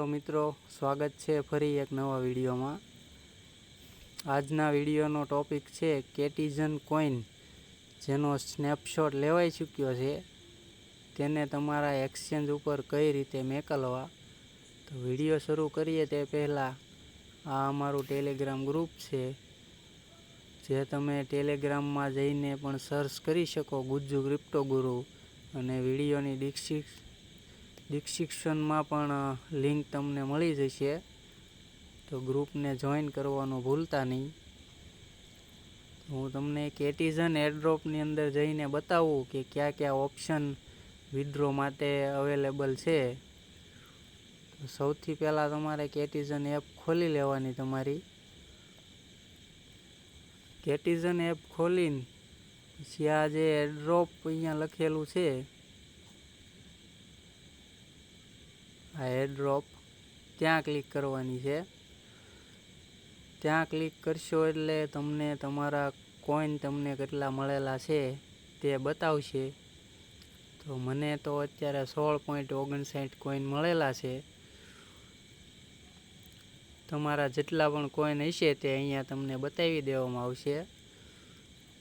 Hello मित्रों, स्वागत है फरी एक नवा विडियो में। आजना विडियोनो टॉपिक है केटीजन कॉइन, जेनो स्नेपशॉट लेवाई चूक्यो है, तेने तमारा एक्सचेंज पर कई रीते मेकलवा। तो विडियो शुरू करिए ते पहला आ अमारू टेलिग्राम ग्रुप है, जे तमे टेलिग्राम में जईने पण सर्च करी शको गुज्जू क्रिप्टो गुरु, अने विडियोनी डिस्क्रिप्शन में पण लिंक तमने मळी जशे। तो ग्रुप ने जॉइन करवानुं भूलता नहीं। हूँ तमने केटीजन एरड्रॉपनी अंदर जईने बतावूँ कि क्या क्या ऑप्शन विड्रो माटे अवेलेबल है। तो सौथी पहला तमारे केटीजन एप खोली लेवानी। तमारी केटीजन एप खोलीने पछी आ जे एरड्रॉप अहींया लखेलुं छे, आ एरड्रॉप त्यां क्लिक करवानी है। त्यां क्लिक करशो एटले तमने तमारा कॉइन तमने केटला मळेला छे ते बतावशे। तो मने तो अत्यारे 16.59 कॉइन मळेला छे। तमारा जेटला पण कॉइन हशे ते अहींया तमने बतावी देवामां आवशे।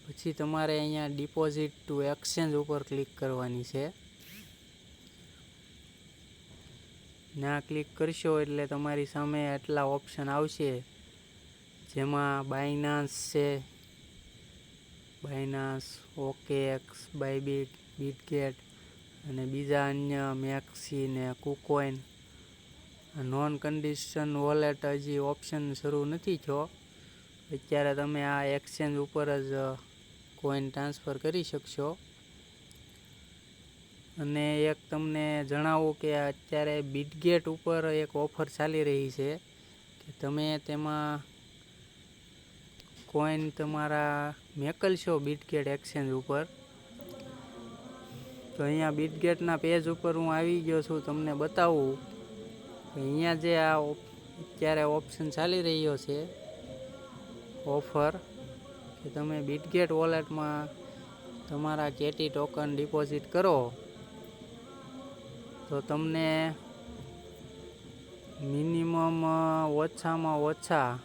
पछी तमारे अहींया डिपॉजिट टू एक्सचेंज पर क्लिक करवानी छे। ना क्लिक करशो एटले तमारी सामे आटला ऑप्शन आवशे, जेमां बाइनांस छे, बाइनांस, ओकेएक्स, बायबीट, बिटगेट अने बीजा अन्य मैक्सी ने कुकॉइन। नॉन कंडीशन वॉलेट हजी ऑप्शन शुरू नहीं थयो। अत्यारे तमे आ एक्सचेंज पर ज कॉइन ट्रांसफर करी शकशो। अने एक तमने जणावुं के अत्यारे बिटगेट पर एक ऑफर चाली रही है कि तमे तेमां कॉइन तमारा मेकलशो बिटगेट एक्सचेंज पर। तो अहींया बिटगेटना पेज पर हूँ आवी गयो छुं। तमने बतावुं अहींया जे आ अत्यारे ऑप्शन चाली रह्यो छे ऑफर, कि तमे बिटगेट वॉलेट में तमारा केटी टोकन डिपॉजिट करो तो तमने मिनिमम ओछामां ओछा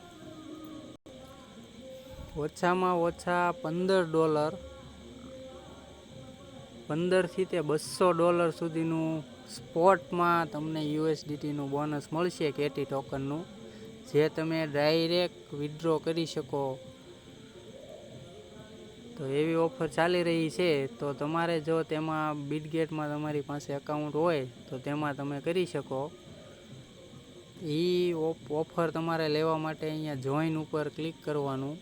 $15 थी ते $200 सुधीनुं स्पॉट में तमने USDT नुं बोनस मळशे केटी टोकननुं, जे तमे डायरेक्ट विड्रॉ करी शको। तो एवी ऑफर चाली रही है। तो तमारे जो तेमां बिटगेट में तमारी पासे अकाउंट होय तो तेमां तमे करी शको। ई ऑफर तमारे लेवा माटे अहींया जॉइन ऊपर क्लिक करवानुं।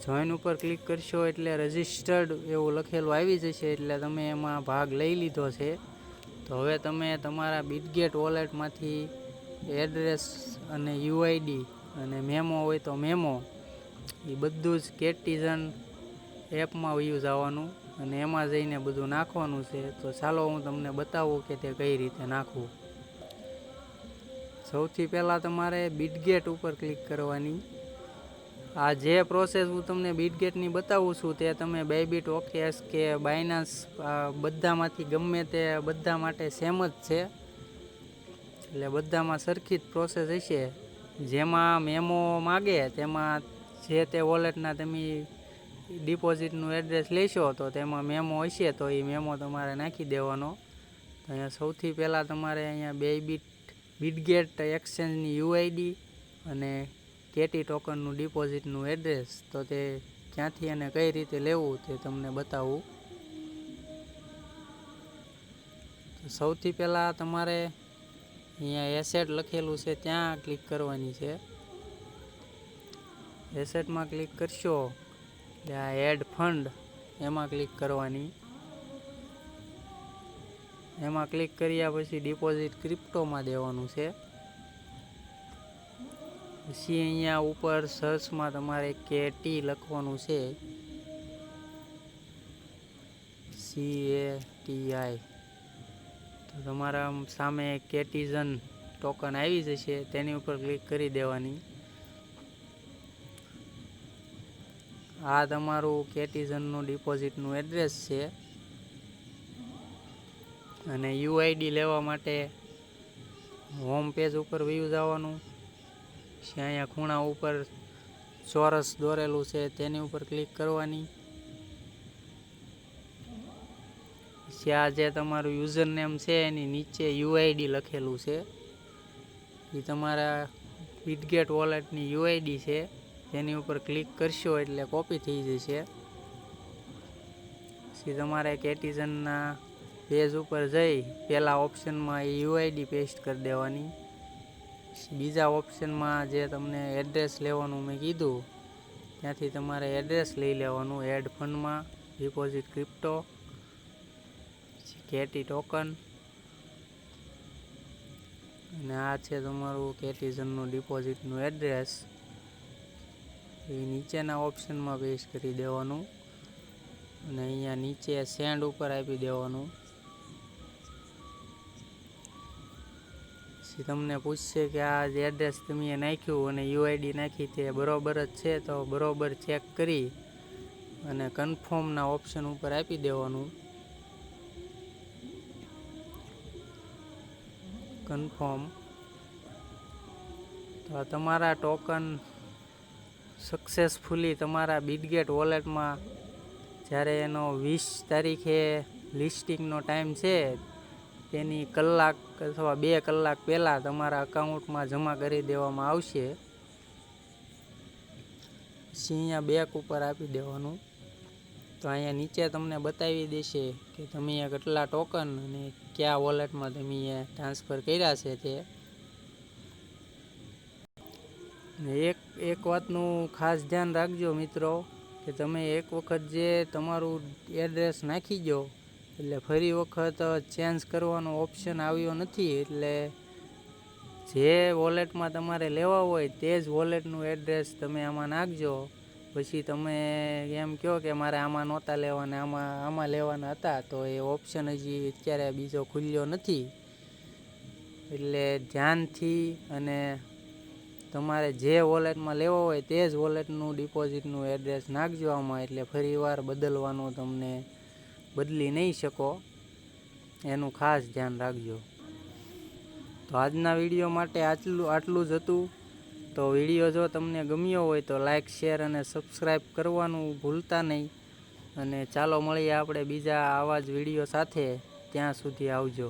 जॉइन ऊपर क्लिक करशो एटले रजिस्टर्ड एवुं लखेલું આવી જશે, એટલે તમે એમાં ભાગ લઈ લીધો છે। તો હવે તમે તમારા बिटगेट વોલેટમાંથી એડ્રેસ અને UID અને મેમો હોય તો મેમો એ બધું જ કેટીઝન એપમાં વયું જવાનું અને એમાં જઈને બધું નાખવાનું છે। તો ચાલો હું તમને બતાવું કે તે કઈ રીતે નાખવું। સૌથી પહેલાં તમારે बिटगेट ઉપર ક્લિક કરવાની। आ जे प्रोसेस हूँ तमने बिटगेटनी बतावुं छुं ते तमे बायबीट, ओकेएक्स के बाइनांस बधामांथी गमे ते बधा माटे सेम ज छे। એટલે બધામાં સરખી જ પ્રોસેસ હશે। જેમાં મેમો માગે તેમાં જે તે વોલેટના તમે ડિપોઝિટનું એડ્રેસ લેશો તો તેમાં મેમો હશે તો એ મેમો તમારે નાખી દેવાનો। તો અહીંયા સૌથી પહેલાં તમારે અહીંયા बिटगेट एक्सचेंजनी UID અને केटी टोकनનું डिपॉजिटનું एड्रेस तो ते क्यांथी अने कई रीते लेवुं ते तमने बतावुं। तो सौथी पहला तमारे अहींया एसेट लखेलुं छे त्यां क्लिक करवानी छे। एसेट में क्लिक करशो એટલે आ एड फंड एमां क्लिक करवानी। एमां क्लिक कर्या पछी डिपॉजिट क्रिप्टो में देवानुं छे। पछी अहींया ऊपर सर्च में तमारे केटी लखवानुं छे, CATI। तो तमारा सामे केटीजन टोकन आई जशे, तेनी उपर क्लिक करी देवानी। आ तमारू केटीजननुं डिपॉजिटनुं एड्रेस छे। અને યુઆઈડી લેવા માટે હોમ પેજ ઉપર વ્યૂ જવાનું. પછી અહીંયા ખૂણા ઉપર ચોરસ દોરેલું છે તેની ઉપર ક્લિક કરવાની. પછી આ જે તમારું યુઝર નેમ છે એની નીચે યુઆઈડી લખેલું છે એ તમારા બીટગેટ વોલેટની યુઆઈડી છે. તેની ઉપર ક્લિક કરશો એટલે કોપી થઈ જશે. પછી તમારે કેટીઝનના પેજ ઉપર જઈ પહેલા ઓપ્શનમાં એ યુઆઈડી પેસ્ટ કરી દેવાની. બીજા ઓપ્શનમાં જે તમને એડ્રેસ લેવાનું મેં કીધું ત્યાંથી તમારે એડ્રેસ લઈ લેવાનું. એડ ફંડમાં ડિપોઝિટ ક્રિપ્ટો કેટી ટોકન, અને આ છે તમારું કેટીઝનનું ડિપોઝિટનું એડ્રેસ. એ નીચેના ઓપ્શનમાં પેસ્ટ કરી દેવાનું અને અહીંયા નીચે સેન્ડ ઉપર આપી દેવાનું. પછી તમને પૂછશે કે આ જે એડ્રેસ તમે નાખ્યું અને યુઆઈડી નાખી તે બરોબર જ છે, તો બરોબર ચેક કરી અને કન્ફર્મના ઓપ્શન ઉપર આપી દેવાનું. કન્ફર્મ. તો તમારા ટોકન સક્સેસફુલી તમારા બીટગેટ વોલેટમાં જ્યારે એનો 20 તારીખે લિસ્ટિંગનો ટાઈમ છે તેની કલાક અથવા 2 કલાક પહેલાં તમારા અકાઉન્ટમાં જમા કરી દેવામાં આવશે. પછી અહીંયા બેક ઉપર આપી દેવાનું. તો અહીંયા નીચે તમને બતાવી દેશે કે તમે કેટલા ટોકન અને કયા વોલેટમાં તમે ટ્રાન્સફર કર્યા છે તે. એક વાતનું ખાસ ધ્યાન રાખજો મિત્રો કે તમે એક વખત જે તમારું એડ્રેસ નાખી દો એટલે ફરી વખત ચેન્જ કરવાનો ઓપ્શન આવ્યો નથી. એટલે જે વોલેટમાં તમારે લેવા હોય તે જ વોલેટનું એડ્રેસ તમે આમાં નાખજો. પછી તમે એમ કહો કે મારે આમાં નહોતા લેવાના, આમાં લેવાના હતા, તો એ ઓપ્શન હજી અત્યારે બીજો ખુલ્યો નથી. એટલે ધ્યાનથી અને તમારે જે વોલેટમાં લેવો હોય તે જ વોલેટનું ડિપોઝિટનું એડ્રેસ નાખજો આમાં. એટલે ફરીવાર બદલવાનું તમને બદલી નહીં શકો, એનું ખાસ ધ્યાન રાખજો. તો આજના વિડીયો માટે આટલું જ હતું. તો વિડીયો જો તમને ગમ્યો હોય તો લાઈક, શેર અને સબસ્ક્રાઈબ કરવાનું ભૂલતા નહીં. અને ચાલો મળીએ આપણે બીજા આવા જ વિડીયો સાથે. ત્યાં સુધી આવજો.